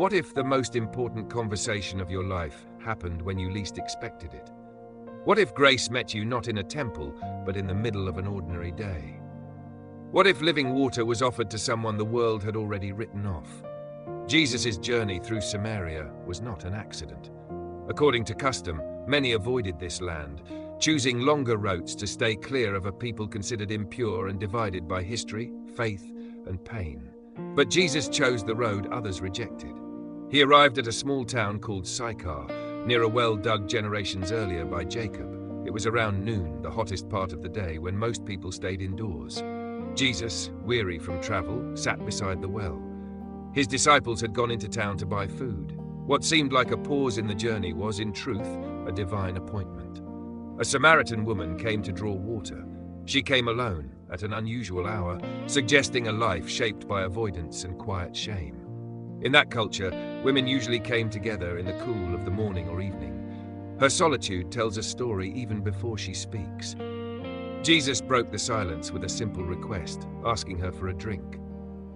What if the most important conversation of your life happened when you least expected it? What if grace met you not in a temple, but in the middle of an ordinary day? What if living water was offered to someone the world had already written off? Jesus' journey through Samaria was not an accident. According to custom, many avoided this land, choosing longer routes to stay clear of a people considered impure and divided by history, faith, and pain. But Jesus chose the road others rejected. He arrived at a small town called Sychar, near a well dug generations earlier by Jacob. It was around noon, the hottest part of the day, when most people stayed indoors. Jesus, weary from travel, sat beside the well. His disciples had gone into town to buy food. What seemed like a pause in the journey was, in truth, a divine appointment. A Samaritan woman came to draw water. She came alone, at an unusual hour, suggesting a life shaped by avoidance and quiet shame. In that culture, women usually came together in the cool of the morning or evening. Her solitude tells a story even before she speaks. Jesus broke the silence with a simple request, asking her for a drink.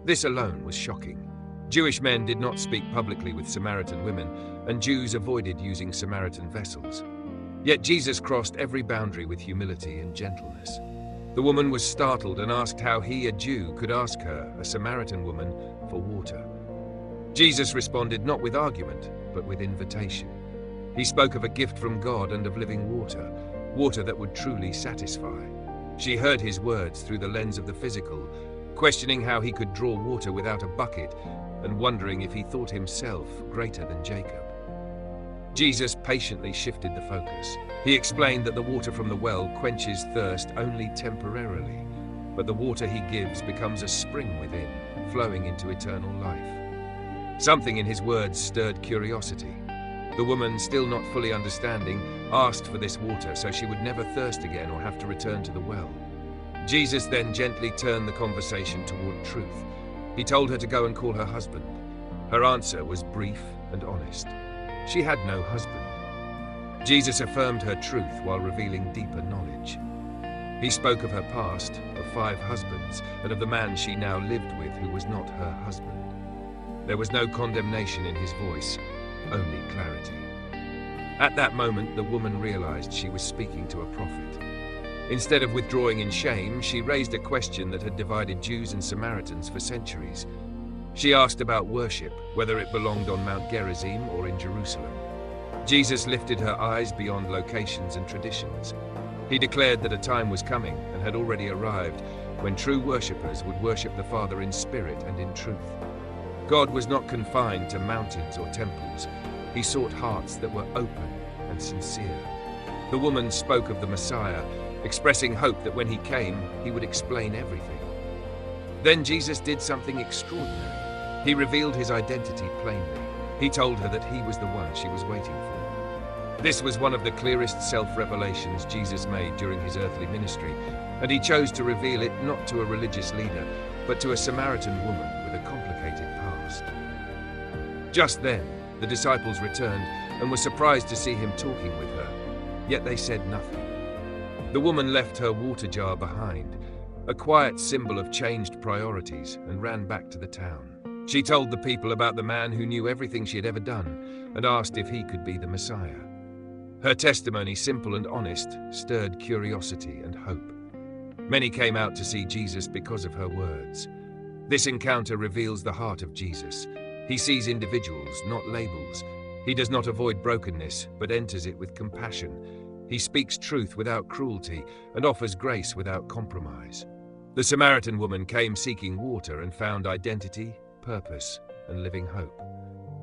This alone was shocking. Jewish men did not speak publicly with Samaritan women, and Jews avoided using Samaritan vessels. Yet Jesus crossed every boundary with humility and gentleness. The woman was startled and asked how he, a Jew, could ask her, a Samaritan woman, for water. Jesus responded not with argument, but with invitation. He spoke of a gift from God and of living water, water that would truly satisfy. She heard his words through the lens of the physical, questioning how he could draw water without a bucket and wondering if he thought himself greater than Jacob. Jesus patiently shifted the focus. He explained that the water from the well quenches thirst only temporarily, but the water he gives becomes a spring within, flowing into eternal life. Something in his words stirred curiosity. The woman, still not fully understanding, asked for this water so she would never thirst again or have to return to the well. Jesus then gently turned the conversation toward truth. He told her to go and call her husband. Her answer was brief and honest. She had no husband. Jesus affirmed her truth while revealing deeper knowledge. He spoke of her past, of 5 husbands, and of the man she now lived with who was not her husband. There was no condemnation in his voice, only clarity. At that moment, the woman realized she was speaking to a prophet. Instead of withdrawing in shame, she raised a question that had divided Jews and Samaritans for centuries. She asked about worship, whether it belonged on Mount Gerizim or in Jerusalem. Jesus lifted her eyes beyond locations and traditions. He declared that a time was coming, and had already arrived, when true worshippers would worship the Father in spirit and in truth. God was not confined to mountains or temples. He sought hearts that were open and sincere. The woman spoke of the Messiah, expressing hope that when he came, he would explain everything. Then Jesus did something extraordinary. He revealed his identity plainly. He told her that he was the one she was waiting for. This was one of the clearest self-revelations Jesus made during his earthly ministry, and he chose to reveal it not to a religious leader, but to a Samaritan woman with a complicated past. Just then, the disciples returned and were surprised to see him talking with her, yet they said nothing. The woman left her water jar behind, a quiet symbol of changed priorities, and ran back to the town. She told the people about the man who knew everything she had ever done and asked if he could be the Messiah. Her testimony, simple and honest, stirred curiosity and hope. Many came out to see Jesus because of her words. This encounter reveals the heart of Jesus. He sees individuals, not labels. He does not avoid brokenness, but enters it with compassion. He speaks truth without cruelty and offers grace without compromise. The Samaritan woman came seeking water and found identity, purpose, and living hope.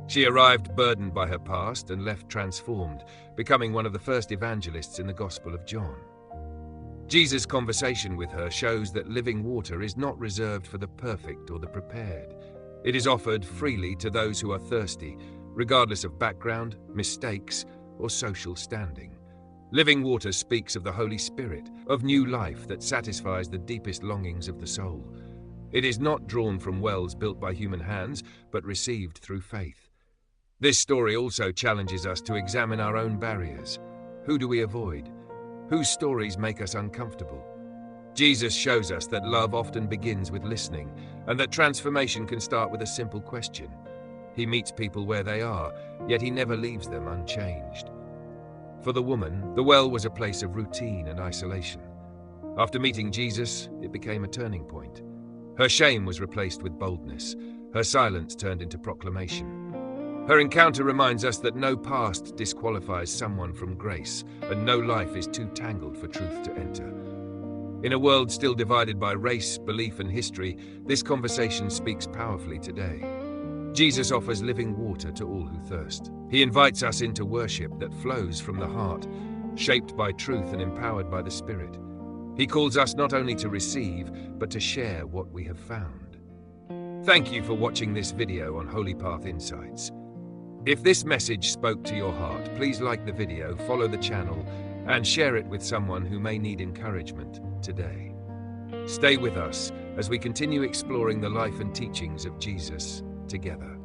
She arrived burdened by her past and left transformed, becoming one of the first evangelists in the Gospel of John. Jesus' conversation with her shows that living water is not reserved for the perfect or the prepared. It is offered freely to those who are thirsty, regardless of background, mistakes, or social standing. Living water speaks of the Holy Spirit, of new life that satisfies the deepest longings of the soul. It is not drawn from wells built by human hands, but received through faith. This story also challenges us to examine our own barriers. Who do we avoid? Whose stories make us uncomfortable? Jesus shows us that love often begins with listening, and that transformation can start with a simple question. He meets people where they are, yet he never leaves them unchanged. For the woman, the well was a place of routine and isolation. After meeting Jesus, it became a turning point. Her shame was replaced with boldness. Her silence turned into proclamation. Her encounter reminds us that no past disqualifies someone from grace, and no life is too tangled for truth to enter. In a world still divided by race, belief, and history, this conversation speaks powerfully today. Jesus offers living water to all who thirst. He invites us into worship that flows from the heart, shaped by truth and empowered by the Spirit. He calls us not only to receive, but to share what we have found. Thank you for watching this video on Holy Path Insights. If this message spoke to your heart, please like the video, follow the channel, and share it with someone who may need encouragement today. Stay with us as we continue exploring the life and teachings of Jesus together.